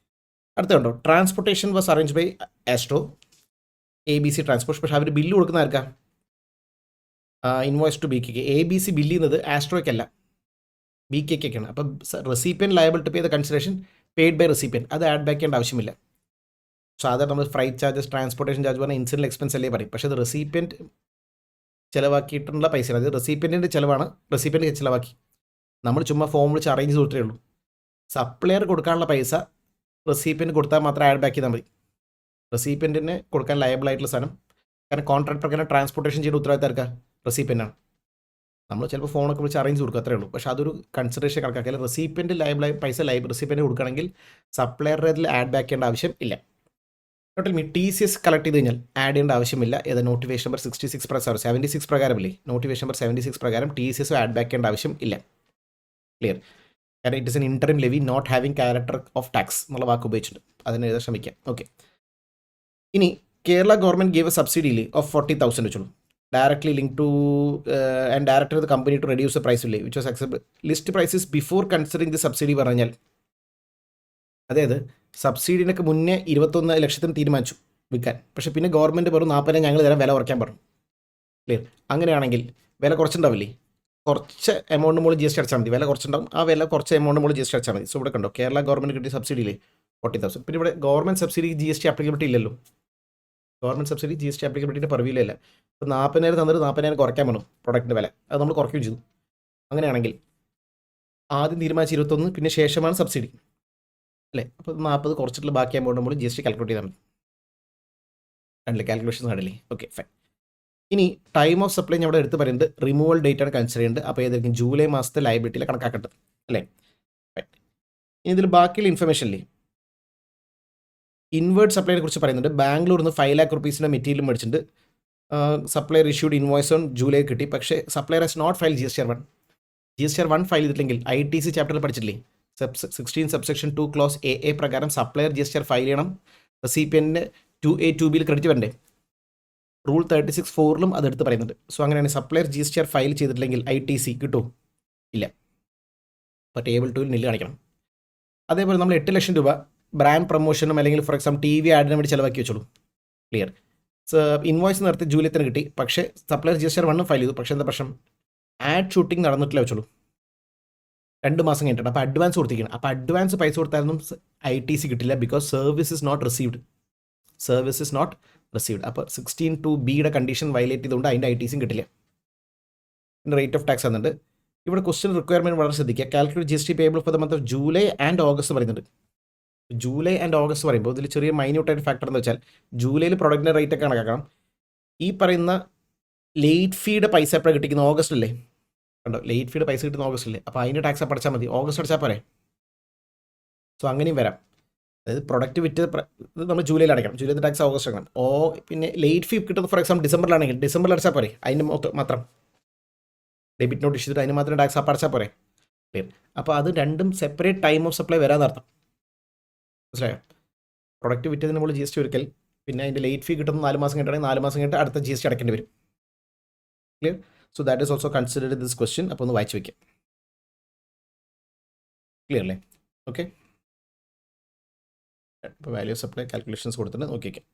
അടുത്ത കണ്ടോ, transportation was arrange by Astro ABC transport. പക്ഷേ അവർ ബില്ല് കൊടുക്കുന്ന ആർക്കാ? Invoice to BKK. ABC bill ചെയ്യുന്നത് ആസ്ട്രോയ്ക്കല്ല, BKK-ക്കാണ്. അപ്പം recipient liable to pay the consideration paid by recipient, അത് ആഡ് ബാക്ക് ചെയ്യേണ്ട ആവശ്യമില്ല. സാധാരണ നമ്മൾ ഫ്രൈറ്റ് ചാർജസ്, ട്രാൻസ്പോർട്ടേഷൻ ചാർജ് പറഞ്ഞാൽ ഇൻസിഡൻ്റൽ എക്സ്പെൻസ് അല്ലേ പറയും. പക്ഷേ അത് റെസിപ്പിയൻറ്റ് ചിലവാക്കിയിട്ടുള്ള പൈസ, അത് റെസിപ്പിയൻറ്റിൻ്റെ ചിലവാണ്, റെസിപ്പിയൻറ്റ് ചിലവാക്കി. നമ്മൾ ചുമ്മാ ഫോം വിളിച്ച് അറേഞ്ച് ചെയ്തിട്ടേ ഉള്ളൂ. സപ്ലയർ കൊടുക്കാനുള്ള പൈസ റെസിപ്പിയൻറ്റ് കൊടുത്താൽ മാത്രം ആഡ് ബാക്ക് ചെയ്താൽ മതി. റെസിപ്പിയൻറ്റിന് കൊടുക്കാൻ ലയബിൾ ആയിട്ടുള്ള സാധനം, കാരണം കോൺട്രാക്ട് പ്രകാരം ട്രാൻസ്പോർട്ടേഷൻ ചെയ്ത ഉത്തരവാദിത്തം ആർക്കാ? റെസിപ്പിയൻ്റാണ്. നമ്മൾ ചിലപ്പോൾ ഫോണൊക്കെ വിളിച്ച് അറേഞ്ച് കൊടുക്കുക, അത്രേ ഉള്ളൂ. പക്ഷേ അതൊരു കൺസിഡറേഷൻ കണക്കാക്കിയാൽ റെസിപ്പിയൻറ്റ് ലയബിളായി പൈസ റെസിപ്പിയൻറ്റ് കൊടുക്കുകയാണെങ്കിൽ സപ്ലയറുടെ ഇതിൽ ആഡ് ബാക്ക് ചെയ്യേണ്ട ആവശ്യം ഇല്ല. ടോട്ടൽ TCS കളക്ട് ചെയ്ത് കഴിഞ്ഞാൽ ആഡ് ചെയ്യേണ്ട ആവശ്യമില്ല. ഏത് നോട്ടിഫിക്കേഷൻ നമ്പർ 76 പ്രകാരമില്ലേ, നോട്ടിഫിക്കേഷൻ നമ്പർ 76 പ്രകാരം TCS ആഡ് ബാക്ക് ചെയ്യേണ്ട ആവശ്യം ഇല്ല. ക്ലിയർ? കാരണം it is an interim levy not having character of tax എന്നുള്ള വാക്ക് ഉപയോഗിച്ചിട്ടുണ്ട്, അതിന് എഴുതാൻ ശ്രമിക്കാം. ഓക്കെ. ഇനി Kerala government gave a subsidy of 40,000 വെച്ചോളൂ, directly linked to and directed the company to reduce the price which was acceptable. List prices before considering the subsidy പറഞ്ഞാൽ, അതായത് സബ്സിഡിനൊക്കെ മുന്നേ 21 ലക്ഷത്തിന് തീരുമാനിച്ചു വിൽക്കാൻ, പക്ഷേ പിന്നെ ഗവൺമെൻറ് പറഞ്ഞു 40 ഞങ്ങൾ തരാം, വില കുറയ്ക്കാൻ പറഞ്ഞു. ക്ലിയർ? അങ്ങനെയാണെങ്കിൽ വില കുറച്ചുണ്ടാവില്ലേ? കുറച്ച് എമൗണ്ട് മുകളിൽ GST അടച്ചാൽ മതി, വില കുറച്ചുണ്ടാവും. ആ വില കുറച്ച് എമൗണ്ട് മുകളിൽ GST അടച്ചാൽ മതി. സോ ഇവിടെ കണ്ടോ, കേരള ഗവൺമെൻറ് കിട്ടിയ സബ്സിഡിയില്ലേ 40,000. പിന്നെ ഇവിടെ ഗവൺമെൻറ് സബ്സിഡി GST ആപ്ലിക്കബിലിറ്റി ഇല്ലല്ലോ. Government subsidy GST ആപ്ലിക്കബിലിറ്റിയുടെ പരിവിയിലല്ല. ഇപ്പോൾ 40,000 തന്നിട്ട് 40,000 കുറയ്ക്കാൻ പറഞ്ഞു പ്രൊഡക്റ്റിൻ്റെ വില, അത് നമ്മൾ കുറയ്ക്കുകയും ചെയ്തു. അങ്ങനെയാണെങ്കിൽ ആദ്യം തീരുമാനിച്ച് 21, പിന്നെ ശേഷമാണ് സബ്സിഡി അല്ലേ? അപ്പോൾ 40 കുറച്ചിട്ടുള്ള ബാക്കി എമൗണ്ട് നമ്മൾ GST കാൽക്കുലേറ്റ് ചെയ്താൽ മതി. കണ്ടില്ലേ, കാൽക്കുലേഷൻസ് കണ്ടില്ലേ? Okay, fine. ഇനി ടൈം ഓഫ് സപ്ലൈ ഞാൻ ഇവിടെ എടുത്ത് പറയുന്നത് റിമൂവൽ ഡേറ്റ് ആണ് കൺസിഡർ ചെയ്യുന്നത്. അപ്പോൾ ഏതായിരിക്കും? ജൂലൈ മാസത്തെ ലയബിലിറ്റിയിൽ കണക്കാക്കേണ്ടത് അല്ലേ? ഫൈൻ. ഇനി ഇതിൽ ബാക്കിയുള്ള ഇൻഫർമേഷനില്ലേ, ഇൻവേർട്ട് സപ്ലൈനെ കുറിച്ച് പറയുന്നുണ്ട്. ബാംഗ്ലൂരിൽ നിന്ന് 5 lakh rupees മെറ്റീരിയൽ മേടിച്ചിട്ടുണ്ട്. Supplier issued invoice on July കിട്ടി, പക്ഷേ supplier has not file GSTR1 file ചെയ്തിട്ടില്ലെങ്കിൽ ITC ചാപ്റ്ററിൽ പഠിച്ചിട്ടില്ലേ, 16 subsection 2 clause AA പ്രകാരം സപ്ലയർ GSTR ഫയൽ ചെയ്യണം. റെസിപ്പിയൻറ്റിന് 2A 2Bയിൽ ക്രെഡിറ്റ് വരണ്ടേ? റൂൾ 36(4)ലും അതെടുത്ത് പറയുന്നുണ്ട്. സോ അങ്ങനെയാണ് സപ്ലയർ GSTR ഫയൽ ചെയ്തിട്ടില്ലെങ്കിൽ ITC കിട്ടുമോ? ഇല്ല. അപ്പോൾ ടേബിൾ 2ൽ നില്ല് കാണിക്കണം. അതേപോലെ നമ്മൾ 8 ലക്ഷം രൂപ ബ്രാൻഡ് പ്രൊമോഷനും അല്ലെങ്കിൽ ഫോർ എക്സാമ്പിൾ TV ആഡിന് വേണ്ടി ചിലവാക്കി വെച്ചോളൂ. ക്ലിയർ? ഇൻവോയ്സ് നേരത്തെ ജൂലൈ തന്നെ കിട്ടി, പക്ഷേ സപ്ലയർ GSTR1 ഫയൽ ചെയ്തു. പക്ഷേ എന്താ പ്രശ്നം? ആഡ് ഷൂട്ടിംഗ് നടന്നിട്ടില്ല വെച്ചോളൂ, 2 മാസം കഴിഞ്ഞിട്ടുണ്ട്. അപ്പോൾ അഡ്വാൻസ് കൊടുത്തിരിക്കണം. അപ്പോൾ അഡ്വാൻസ് പൈസ കൊടുത്താലും ITC കിട്ടില്ല, because service is not received. അപ്പോൾ 16(2)(b)യുടെ കണ്ടീഷൻ വയലേറ്റ് ചെയ്തുകൊണ്ട് അതിൻ്റെ ITCയും കിട്ടില്ല. റേറ്റ് ഓഫ് ടാക്സ് വന്നിട്ട് ഇവിടെ ക്വസ്റ്റ്യൻ റിക്വയർമെൻറ്റ് വളരെ ശ്രദ്ധിക്കുക. Calculate GST payable for the month of July and August പറയുന്നുണ്ട്. ജൂലൈ ആൻഡ് ഓഗസ്റ്റ് പറയുമ്പോൾ ഇതിൽ ചെറിയ മൈന്യൂട്ടായിട്ട് ഫാക്ടർ എന്ന് വെച്ചാൽ ജൂലൈയിൽ പ്രൊഡക്റ്റിൻ്റെ റേറ്റ് ഒക്കെ കണക്കാക്കണം. ഈ പറയുന്ന ലേറ്റ് ഫീയുടെ പൈസ എപ്പോഴാണ് കിട്ടിക്കുന്നത്? ഓഗസ്റ്റ് അല്ലേ? കണ്ടോ, ലേറ്റ് ഫീയുടെ പൈസ കിട്ടുന്ന ഓഗസ്റ്റ് അല്ലേ? അപ്പോൾ അതിൻ്റെ ടാക്സ് അടച്ചാൽ മതി, ഓഗസ്റ്റ് അടച്ചാൽ പോരെ? സോ അങ്ങനെയും വരാം. അതായത് പ്രൊഡക്റ്റ് വിറ്റ് നമ്മൾ ജൂലൈയിൽ അടയ്ക്കണം, ജൂലൈ ടാക്സ് ഓഗസ്റ്റ് അടക്കണം. പിന്നെ ലേറ്റ് ഫീ കിട്ടുന്നത് ഫോർ എക്സാമ്പിൾ ഡിസംബറിലാണെങ്കിൽ ഡിസംബറിൽ അടച്ചാൽ പോരെ? അതിന് മാത്രം ഡെബിറ്റ് നോട്ട് ഇഷ്യൂ ചെയ്തിട്ട് അതിന് മാത്രം ടാക്സ് അപ്പം അടച്ചാൽ പോരെ? ക്ലിയർ? അപ്പോൾ അത് രണ്ടും സെപ്പറേറ്റ് ടൈം ഓഫ് സപ്ലൈ വരാമെന്നർത്ഥം. മനസ്സിലായോ? പ്രൊഡക്റ്റ് വിറ്റതിന് നമ്മൾ GST ഒരിക്കൽ, പിന്നെ അതിൻ്റെ ലേറ്റ് ഫീ കിട്ടുന്ന 4 മാസം കഴിഞ്ഞിട്ടാണെങ്കിൽ 4 മാസം കഴിഞ്ഞിട്ട് അടുത്ത GST അടയ്ക്കേണ്ടി വരും. Clear? So that is also considered this question. അപ്പോൾ ഒന്ന് വായിച്ച് വയ്ക്കാം. ക്ലിയർ അല്ലേ? ഓക്കെ. ഇപ്പോൾ വാല്യൂ ഓഫ് സപ്ലൈ കാൽക്കുലേഷൻസ് കൊടുത്തിട്ട് നോക്കി വയ്ക്കാം.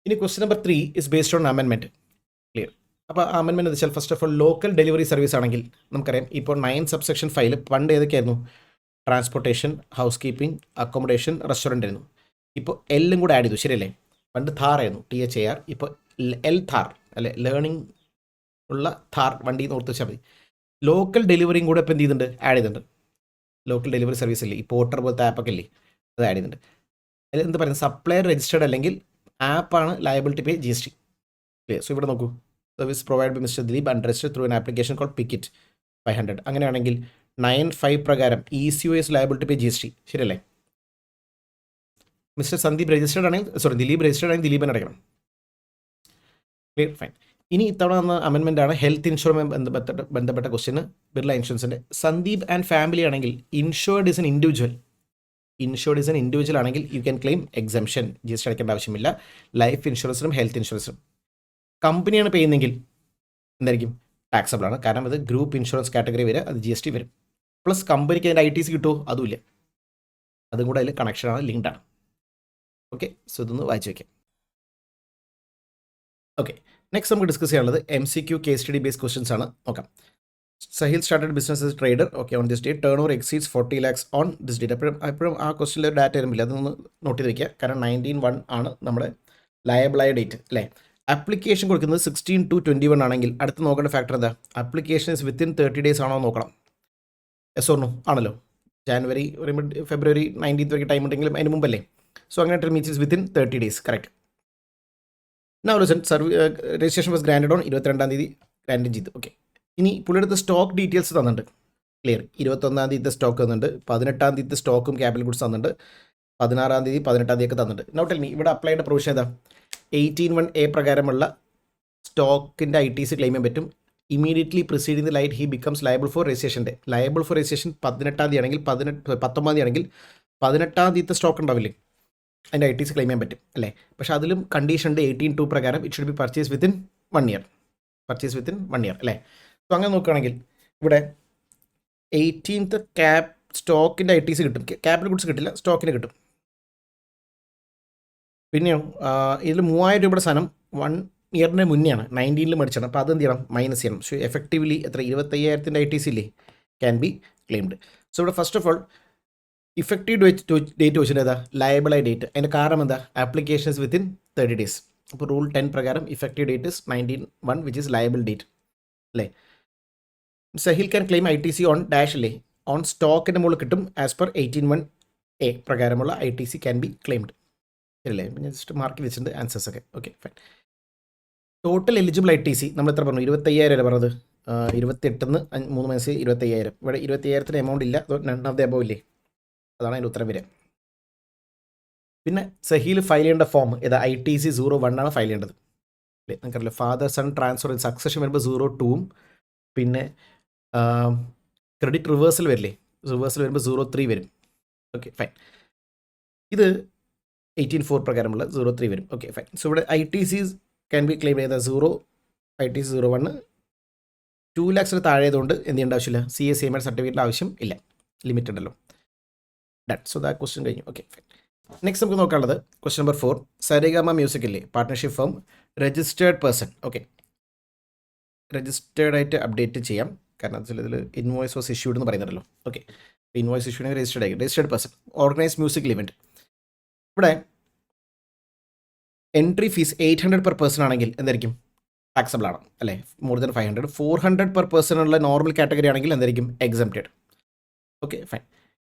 ഇനി question number 3 is based on amendment. Clear? അപ്പോൾ അമെൻമെൻറ്റ് എന്ന് വെച്ചാൽ first of all local delivery service ആണെങ്കിൽ നമുക്കറിയാം ഇപ്പോൾ 9 subsection 5 പണ്ട് ഏതൊക്കെയായിരുന്നു? Transportation, housekeeping, accommodation, restaurant ആയിരുന്നു. ഇപ്പോൾ എല്ലും കൂടെ ആഡ് ചെയ്തു, ശരിയല്ലേ? പണ്ട് THAR ആയിരുന്നു, THAR. ഇപ്പോൾ LTHAR അല്ലെ, ലേണിംഗ് ഉള്ള THAR വണ്ടി ഓർത്ത് വെച്ചാൽ മതി. ലോക്കൽ ഡെലിവറിയും കൂടെ ഇപ്പോൾ എന്ത് ചെയ്തിട്ടുണ്ട്? ആഡ് ചെയ്തിട്ടുണ്ട്. ലോക്കൽ ഡെലിവറി സർവീസ് ഇല്ലേ, ഈ പോർട്ടർ പോലത്തെ ആപ്പൊക്കെ ഇല്ലേ, അത് ആഡ് ചെയ്തിട്ടുണ്ട്. അതിൽ എന്ത് പറയുന്നത്? സപ്ലയർ രജിസ്റ്റേർഡ് അല്ലെങ്കിൽ ആപ്പാണ് ലയബിലിറ്റി പേ GST. സോ ഇവിടെ നോക്കൂ, service provide by mister Dileep and registered through an application call pickit 500. അങ്ങനെയാണെങ്കിൽ 9(5) പ്രകാരം ECOS ലയബിലിറ്റി പേ GST, ശരിയല്ലേ? മിസ്റ്റർ സന്ദീപ് രജിസ്റ്റേർഡ് ആണെങ്കിൽ ദിലീപ് രജിസ്റ്റേർഡ് ആണെങ്കിൽ ദിലീപിന് അടയ്ക്കണം. ക്ലിയർ? ഫൈൻ. ഇനി ഇത്തവണ വന്ന അമെൻമെൻ്റ് ആണ് ഹെൽത്ത് ഇൻഷുറൻസ് ബന്ധപ്പെട്ട ക്വസ്റ്റ്യന്. ബിർള ഇൻഷുറൻസിൻ്റെ സന്ദീപ് ആൻഡ് ഫാമിലി ആണെങ്കിൽ ഇൻഷുർഡ് ഇസ് എൻ ഇൻഡിവിജ്വൽ ആണെങ്കിൽ you can claim exemption, GST അടയ്ക്കേണ്ട ആവശ്യമില്ല. ലൈഫ് ഇൻഷുറൻസിനും ഹെൽത്ത് ഇൻഷുറൻസിനും. കമ്പനിയാണ് ചെയ്യുന്നതെങ്കിൽ എന്തായിരിക്കും? ടാക്സബിൾ ആണ്, കാരണം അത് ഗ്രൂപ്പ് ഇൻഷുറൻസ് കാറ്റഗറി വരെ അത് GST വരും. പ്ലസ് കമ്പനിക്ക് അതിൻ്റെ ITC കിട്ടുമോ? അതുമില്ല. അതും കൂടെ അതിൽ കണക്ഷനാണ്, ലിങ്ക്ഡാണ്. ഓക്കെ, സോ ഇതൊന്ന് വായിച്ചു വയ്ക്കാം. ഓക്കെ, നെക്സ്റ്റ് നമുക്ക് ഡിസ്കസ് ചെയ്യാനുള്ളത് MCQ case study based questions ആണ്. നോക്കാം. Sahil started business as trader. Okay, on this date turn over exceeds 40 lakhs on this date. എപ്പോഴും ആ ക്വസ്റ്റ്യനിൽ ഒരു ഡാറ്റ വരുന്നില്ല, അതൊന്ന് നോട്ട് ചെയ്ത് വയ്ക്കുക. കാരണം 19/1 ആണ് നമ്മുടെ ലയബിളായ ഡേറ്റ് അല്ലേ? ആപ്ലിക്കേഷൻ കൊടുക്കുന്നത് 16-21 ആണെങ്കിൽ അടുത്ത് നോക്കേണ്ട ഫാക്ടർ എന്താ? ആപ്ലിക്കേഷൻ വിത്തിൻ 30 ഡേയ്സ് ആണോ നോക്കണം. എസ് ഓർ നോ ആണല്ലോ. ജാനുവരി പറയുമ്പോൾ ഫെബ്രുവരി 19th വരെ ടൈം ഉണ്ടെങ്കിലും അതിന് മുമ്പല്ലേ. സോ അങ്ങനെ means within 30 days correct. Now listen, registration was granted on 22-ാം തീയതി ഗ്രാൻഡ് ചെയ്തു. ഓക്കെ, ഇനി പുള്ളിയെടുത്ത് സ്റ്റോക്ക് ഡീറ്റെയിൽസ് തന്നിട്ടുണ്ട്. ക്ലിയർ. 21-ാം തീയതി സ്റ്റോക്ക് തന്നിട്ടുണ്ട്, 18-ാം തീയതി സ്റ്റോക്കും ക്യാപിറ്റൽ ഗുഡ്സ് തന്നിട്ടുണ്ട്, 16-ാം തീയതി 18-ാം തീയതി ഒക്കെ തന്നിട്ടുണ്ട്. നൗ ടെൽ മീ, ഇവിടെ അപ്ലൈ ചെയ്യേണ്ട പ്രൊവിഷൻ ഏതാ? 18(1)(a പ്രകാരമുള്ള സ്റ്റോക്കിൻ്റെ ITC ക്ലെയിം ചെയ്യാൻ പറ്റും. Immediately preceding the light he becomes liable four registration day. Liable four registration 18-ാം തീയതി ആണെങ്കിൽ 19-ാം തീയതി ആണെങ്കിൽ 18-ാം തീയതി സ്റ്റോക്ക് ഉണ്ടാവില്ലേ, അതിൻ്റെ ITC ക്ലെയിം ചെയ്യാൻ പറ്റും അല്ലേ. പക്ഷേ അതിലും കണ്ടീഷൻ ഉണ്ട് 18(2) പ്രകാരം it should be purchase within 1 year. Purchase within 1 year അല്ലേ. സോ അങ്ങനെ നോക്കുകയാണെങ്കിൽ ഇവിടെ 18th സ്റ്റോക്കിൻ്റെ ITC കിട്ടും, ക്യാപിറ്റൽ ഗുഡ്സ് കിട്ടില്ല, സ്റ്റോക്കിന് കിട്ടും. പിന്നെയോ ഇതിൽ 3000 രൂപയുടെ സാധനം 1 ഇയറിന് മുന്നെയാണ് 19-ൽ മേടിച്ചാണ്. അപ്പോൾ അതെന്ത് ചെയ്യണം? മൈനസ് ചെയ്യണം. സോ എഫക്റ്റീവ്ലി എത്ര? 25,000 ITC ഇല്ലേ, ക്യാൻ ബി ക്ലെയിംഡ്. സോ ഇവിടെ first of all effective date വെച്ചിട്ട് ഏതാ? ലയബിളായ ഡേറ്റ്. അതിൻ്റെ കാരണം എന്താ? Applications within 30 days. അപ്പോൾ റൂൾ 10 പ്രകാരം effective date is 19(1) which is liable date അല്ലേ. Sahil can claim ITC on dash അല്ലേ, ഓൺ സ്റ്റോക്കിൻ്റെ മുകളിൽ കിട്ടും. ആസ് പെർ 18(1)(a) പ്രകാരമുള്ള ITC ക്യാൻ ബി ക്ലെയിംഡ് അല്ലേ. ഞാൻ ജസ്റ്റ് മാർക്ക് വെച്ചിട്ടുണ്ട് ആൻസേഴ്സ് ഒക്കെ. Okay fine. Total eligible ITC നമ്മൾ എത്ര പറഞ്ഞു? 25,000 അല്ലേ പറഞ്ഞത്. 28-ന്ന് 3 മനസ്സിൽ 25,000. ഇവിടെ 25,000 എമൗണ്ട് ഇല്ല, നൺ ഓഫ് ദി അബോവ് ഇല്ലേ, അതാണ് അതിൻ്റെ ഉത്തരം വരിക. പിന്നെ സഹീൽ ഫയൽ ചെയ്യേണ്ട ഫോം ഏതാ? ITC 01 ആണ് ഫയൽ ചെയ്യേണ്ടത് അല്ലേ. നിങ്ങൾക്കറിയില്ല, ഫാദർ സൺ ട്രാൻസ്ഫർ സക്സഷൻ വരുമ്പോൾ 02-ഉം പിന്നെ ക്രെഡിറ്റ് റിവേഴ്സൽ വരില്ലേ, റിവേഴ്സൽ വരുമ്പോൾ 03 വരും. Okay fine. ഇത് 18(4) പ്രകാരമുള്ള 03 വരും. Okay fine. സോ ഇവിടെ ITC ക്യാൻ ബി ക്ലെയിം ചെയ്ത ITC 01 2 lakhs താഴെയതുകൊണ്ട് എന്ത് ചെയ്യേണ്ട ആവശ്യമില്ല, CA സർട്ടിഫിക്കറ്റിൻ്റെ ആവശ്യം ഇല്ല, ലിമിറ്റ് ഉണ്ടല്ലോ. ഡൺ. സോ ദാറ്റ് ക്വസ്റ്റ്യൻ കഴിഞ്ഞു. Okay fine. നെക്സ്റ്റ് നമുക്ക് നോക്കാനുള്ളത് ക്വസ്റ്റ്യൻ നമ്പർ 4. സരിഗമ മ്യൂസിക് ഇല്ലേ, partnership firm, registered person. Okay, registered ആയിട്ട് അപ്ഡേറ്റ് ചെയ്യാം, കാരണം ഇതിൽ ഇൻവോയ്സ് വാസ് ഇഷ്യൂഡ് എന്ന് പറയുന്നുണ്ടല്ലോ. ഓക്കെ, ഇൻവോയ്സ് ഇഷ്യൂ ആണെങ്കിൽ registered person, organise musical event. ഇവിടെ എൻട്രി ഫീസ് 800 പെർ പേഴ്സൺ ആണെങ്കിൽ എന്തായിരിക്കും? ടാക്സബിൾ ആണ് അല്ലേ. More than 500. 400 പെർ പേഴ്സൺ ഉള്ള നോർമൽ കാറ്റഗറി ആണെങ്കിൽ എന്തായിരിക്കും? എക്സംപ്റ്റഡ്. Okay fine.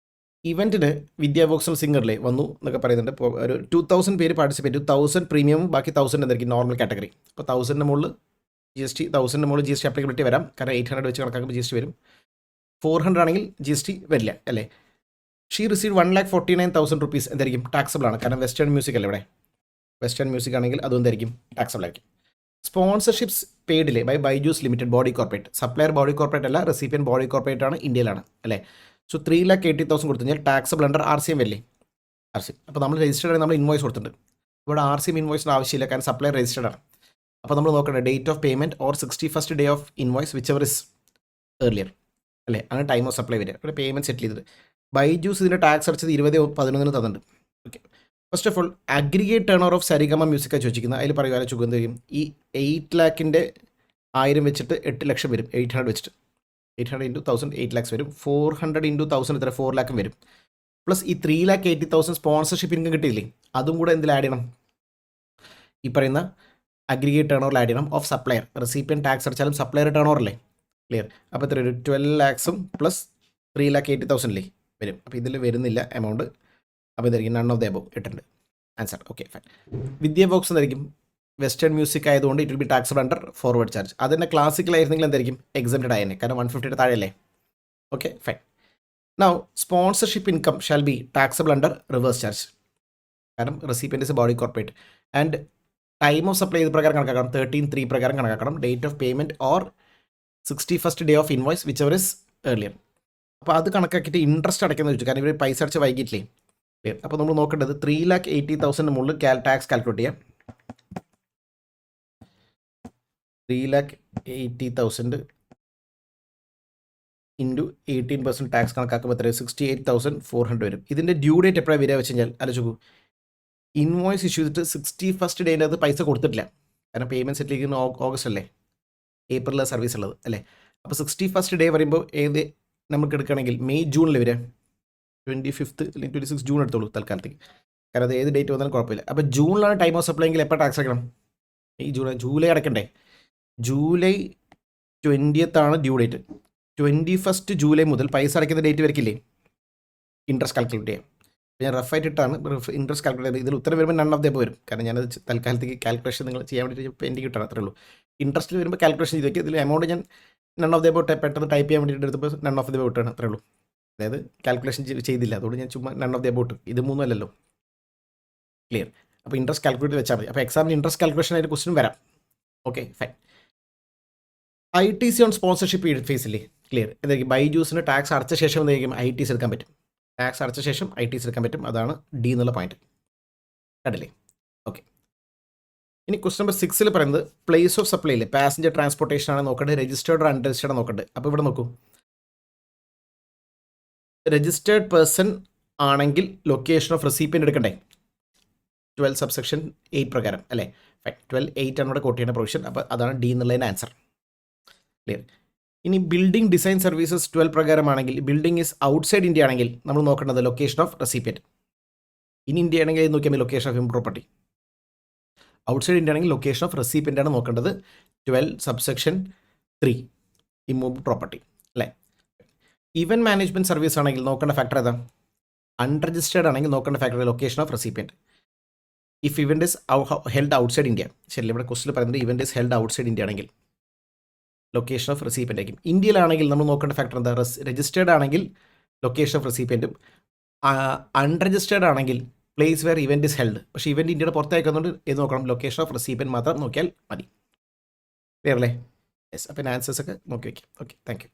ഇവൻറ്റിന് വിദ്യാഭോക്സൽ സിംഗറിലെ വന്നു എന്നൊക്കെ പറയുന്നുണ്ട്. ഇപ്പോൾ ഒരു 2000 പേര് പാർട്ടിസിപ്പേറ്റ് ചെയ്തു. 1000 പ്രീമിയം, ബാക്കി 1000 എന്തായിരിക്കും? Normal category. അപ്പോൾ 1000-ന് മുകളിൽ GST, 1000-ന് മുകളിൽ GST അപ്ലിക്കബിലിറ്റി വരാം, കാരണം 800 വെച്ച് കണക്കാക്കുമ്പോൾ GST വരും. 400 ആണെങ്കിൽ GST വരില്ല അല്ലേ. ഷീ റിസീവ് 1,49,000 rupees എന്തായിരിക്കും? ടാക്സബിൾ ആണ്, കാരണം വെസ്റ്റേൺ മ്യൂസിക് അല്ലേ ഇവിടെ. വെസ്റ്റേൺ മ്യൂസിക് ആണെങ്കിൽ അതും എന്തായിരിക്കും? ടാക്സബിൾ ആയിരിക്കും. സ്പോൺസർഷിപ്സ് പെയ്ഡില്ലേ by Byju's limited body corporate. Supplier body corporate അല്ല, റെസിപ്പിയൻ ബോഡി കോർപ്പറേറ്റ് ആണ്, ഇന്ത്യയിലാണ് അല്ലേ. സോ 3,80,000 കൊടുത്തു കഴിഞ്ഞാൽ ടാക്സബിൾ അണ്ടർ RCM വരില്ലേ, RCM. അപ്പോൾ നമ്മൾ രജിസ്റ്റേഡ് ആണെങ്കിൽ നമ്മൾ ഇൻവോയ്സ് കൊടുത്തിട്ടുണ്ട്. ഇവിടെ RCM ഇൻവോയ്സിന് ആവശ്യമില്ല, കാരണം സപ്ലയർ രജിസ്റ്റേഡ് ആണ്. അപ്പോൾ നമ്മൾ നോക്കേണ്ടത് date of payment or 61st day of invoice whichever is earlier അല്ലേ, അങ്ങനെ ടൈം ഓഫ് സപ്ലൈ വരിക. ഇവിടെ പേയ്മെൻറ്റ് സെറ്റിൽ ചെയ്തത് ബൈജൂസ് ഇതിൻ്റെ ടാക്സ് അടച്ചത് 20/11 തന്നിട്ടുണ്ട്. Okay, first of all aggregate turnover of Saregama മ്യൂസിക്കാണ് ചോദിക്കുന്നത്. അതിൽ പറയുക ചുഗം ചെയ്യും, ഈ 8 lakhൻ്റെ 1000 വെച്ചിട്ട് 8 ലക്ഷം വരും. 800 വെച്ചിട്ട് 800 into 1000 8 lakhs വരും. 400 into 1000 എത്ര? 4 lakh വരും. പ്ലസ് ഈ 3,80,000 സ്പോൺസർഷിപ്പ് ഇൻകം കിട്ടിയില്ലേ, അതും കൂടെ എന്തിൽ ആഡ് ചെയ്യണം? ഈ പറയുന്ന അഗ്രിഗേറ്റ് ടേൺ ഓവറിൽ ആഡ് ചെയ്യണം ഓഫ് സപ്ലയർ. റെസിപ്പിയൻ ടാക്സ് അടച്ചാലും സപ്ലയർ ടേൺ ഓവർ അല്ലേ, ക്ലിയർ. അപ്പോൾ എത്ര ഒരു 12 lakhs പ്ലസ് 3,80,000 അല്ലേ വരും. അപ്പോൾ ഇതിൽ വരുന്നില്ല എമൗണ്ട്. അപ്പോൾ ഇതായിരിക്കും നൺ ഓഫ് ദ എബോവ് ഇട്ടുണ്ട് ആൻസർ. Okay fine. വിദ്യാഭോക്സ് എന്തായിരിക്കും? വെസ്റ്റേൺ മ്യൂസിക് ആയതുകൊണ്ട് it will be taxed under forward charge. അതിൻ്റെ ക്ലാസിക്കൽ ആയിരുന്നെങ്കിൽ എന്തായിരിക്കും? എക്സംപ്റ്റഡ് ആയതിനെ, കാരണം 150 താഴെയല്ലേ. Okay fine. Now sponsorship income shall be taxable under reverse charge, കാരണം recipient is body corporate. And time of supply ഇത് പ്രകാരം കണക്കാക്കണം, 13(3) പ്രകാരം കണക്കാക്കണം. Date of payment or 61st day of invoice whichever is earlier. അപ്പോൾ അത് കണക്കാക്കിയിട്ട് interest അടയ്ക്കുന്നത് വെച്ചു, കാരണം ഇവർ പൈസ അടച്ച് വൈകിട്ടില്ലേ. ക്ലിയർ. അപ്പോൾ നമ്മൾ നോക്കേണ്ടത് 3,80,000 മുകളിൽ ടാക്സ് കാൽക്കുലേറ്റ് ചെയ്യാം. 3,80,000 ഇൻറ്റു 18% ടാക്സ് കണക്കാക്കുമ്പോൾ എത്രയും 68,400 വരും. ഇതിൻ്റെ ഡ്യൂ ഡേറ്റ് എപ്പോഴാണ് വരിക വെച്ച് കഴിഞ്ഞാൽ ആലോചിക്കൂ, ഇൻവോയ്സ് ഇഷ്യൂ ചെയ്തിട്ട് 61st ഡേൻ്റെ അത് പൈസ കൊടുത്തിട്ടില്ല, കാരണം പേയ്മെൻറ്റ് സെറ്റിൽ ചെയ്യുന്ന ഓഗസ്റ്റ് അല്ലേ, ഏപ്രിലിലെ സർവീസ് ഉള്ളത് അല്ലേ. അപ്പോൾ 61st ഡേ പറയുമ്പോൾ ഏത് നമുക്ക് എടുക്കുകയാണെങ്കിൽ മെയ് ജൂണിൽ വരിക, 25th അല്ലെങ്കിൽ 26 ജൂൺ എടുത്തോളൂ തൽക്കാലത്തേക്ക്, കാരണം അത് ഏത് ഡേറ്റ് വന്നാലും കുഴപ്പമില്ല. അപ്പോൾ ജൂണിലാണ് ടൈം ഓഫ് സപ്ലൈ എങ്കിൽ എപ്പോൾ ടാക്സ് അടയ്ക്കണം? ഈ ജൂലൈ അടക്കണ്ടേ? July 20th due date. 21 ജൂലൈ മുതൽ പൈസ അടയ്ക്കുന്ന ഡേറ്റ് വരയ്ക്കില്ലേ ഇൻട്രസ്റ്റ് കാൽക്കുലേറ്റ് ചെയ്യാം. ഞാൻ റഫായിട്ട് ഇട്ടാണ് ഇൻട്രസ്റ്റ് കാൽക്കുലേറ്റ് ചെയ്ത് ഇതിൽ ഉത്തരം വരുമ്പോൾ നൺ ഓഫ് ദ എബവ് വരും. കാരണം ഞാനത് തൽക്കാലത്തേക്ക് കാൽക്കുലേഷൻ നിങ്ങൾ ചെയ്യാൻ വേണ്ടിയിട്ട് എനിക്ക് കിട്ടണം, അത്രേ ഉള്ളൂ. ഇൻട്രസ്റ്റിൽ വരുമ്പോൾ കാൽക്കുലേഷൻ ചെയ്ത് വയ്ക്കുക. ഇതിൽ എമൗണ്ട് ഞാൻ നൺ ഓഫ് ദ എബവ് പെട്ടെന്ന് ടൈപ്പ് ചെയ്യാൻ വേണ്ടിയിട്ട് എടുത്തപ്പോൾ നൺ ഓഫ് ദ എബവ് ഇട്ടാണ്, അത്രേ ഉള്ളൂ. അതായത് കാൽക്കുലേഷൻ ചെയ്തില്ല, അതുകൊണ്ട് ഞാൻ ചുമ്മാ നൺ ഓഫ് ദ എബവ് ഇട്ടു. ഇത് മൂന്നും അല്ലല്ലോ. ക്ലിയർ? അപ്പോൾ ഇൻട്രസ്റ്റ് കാൽക്കുലേറ്റ് വെച്ചാൽ മതി. അപ്പോൾ എക്സാമിന് ഇൻട്രസ്റ്റ് കാൽക്കുലേഷൻ ആയിട്ട് ക്വസ്റ്റ്യൻ വരാം. Okay fine. ITC on sponsorship ഫീസില്ലേ? ക്ലിയർ? എന്തായിരിക്കും? ബൈജൂസിന് ടാക്സ് അടച്ച ശേഷം എന്തായിരിക്കും ITC എടുക്കാൻ പറ്റും. ടാക്സ് അടച്ച ശേഷം ITC എടുക്കാൻ പറ്റും. അതാണ് D എന്നുള്ള പോയിന്റ്. കണ്ടില്ലേ? ഓക്കെ. ഇനി ക്വസ്റ്റ്യൻ നമ്പർ 6 പറയുന്നത് പ്ലേസ് ഓഫ് സപ്ലൈ ഇല്ലേ, പാസഞ്ചർ ട്രാൻസ്പോർട്ടേഷൻ ആണ് നോക്കേണ്ടത്, രജിസ്റ്റേർഡ് അൺരജിസ്റ്റേർഡ് നോക്കേണ്ടത്. അപ്പോൾ ഇവിടെ നോക്കൂ, രജിസ്റ്റേർഡ് പേഴ്സൺ ആണെങ്കിൽ ലൊക്കേഷൻ ഓഫ് റെസിപ്പിയൻ്റ് എടുക്കണ്ടേ? 12 സബ്സെക്ഷൻ 8 പ്രകാരം അല്ലേ? ഫൈൻ. 12(8) ആണ് ഇവിടെ കോട്ട് ചെയ്യുന്ന പ്രൊവിഷൻ. അപ്പോൾ അതാണ് D എന്നുള്ളതിന് ആൻസർ. ക്ലിയർ? ഇനി ബിൽഡിംഗ് ഡിസൈൻ സർവീസസ് 12 പ്രകാരമാണെങ്കിൽ, ബിൽഡിംഗ് ഈസ് ഔട്ട്സൈഡ് ഇന്ത്യ ആണെങ്കിൽ നമ്മൾ നോക്കേണ്ടത് location of recipient. In India ആണെങ്കിൽ നോക്കിയാൽ മതി location of immovable property. Outside India ആണെങ്കിൽ ലൊക്കേഷൻ ഓഫ് റെസിപ്പിയൻ്റ് ആണ് നോക്കേണ്ടത്. 12 സബ്സെക്ഷൻ 3 ഇമ്മൂവബിൾ പ്രോപ്പർട്ടി അല്ലേ? ഇവൻറ്റ് മാനേജ്മെൻറ്റ് സർവീസ് ആണെങ്കിൽ നോക്കേണ്ട ഫാക്ടർ ഏതാ? അൺരജിസ്റ്റേർഡ് ആണെങ്കിൽ നോക്കേണ്ട factor location of recipient. If event is held outside India, ശരി, ഇവിടെ ക്വസ്റ്റിൽ പറയുന്നത് event is held outside India ആണെങ്കിൽ ലൊക്കേഷൻ ഓഫ് റെസിപ്പിയൻ്റ് ആയിരിക്കും. ഇന്ത്യയിലാണെങ്കിൽ നമ്മൾ നോക്കേണ്ട ഫാക്ടർ എന്താ? രജിസ്റ്റേർഡ് ആണെങ്കിൽ ലൊക്കേഷൻ ഓഫ് റെസിപ്പിയൻറ്റും, അൺരജിസ്റ്റേർഡ് ആണെങ്കിൽ place where event is held. പക്ഷേ ഇവൻറ്റ് ഇന്ത്യയുടെ പുറത്തേക്കുന്നതുകൊണ്ട് ഏത് നോക്കണം? ലൊക്കേഷൻ ഓഫ് റെസിപ്പിയൻറ്റ് മാത്രം നോക്കിയാൽ മതി. ക്ലിയർ അല്ലേ? യെസ്. അപ്പോൾ ആൻസേഴ്സ് ഒക്കെ നോക്കി വയ്ക്കാം. Okay, thank you.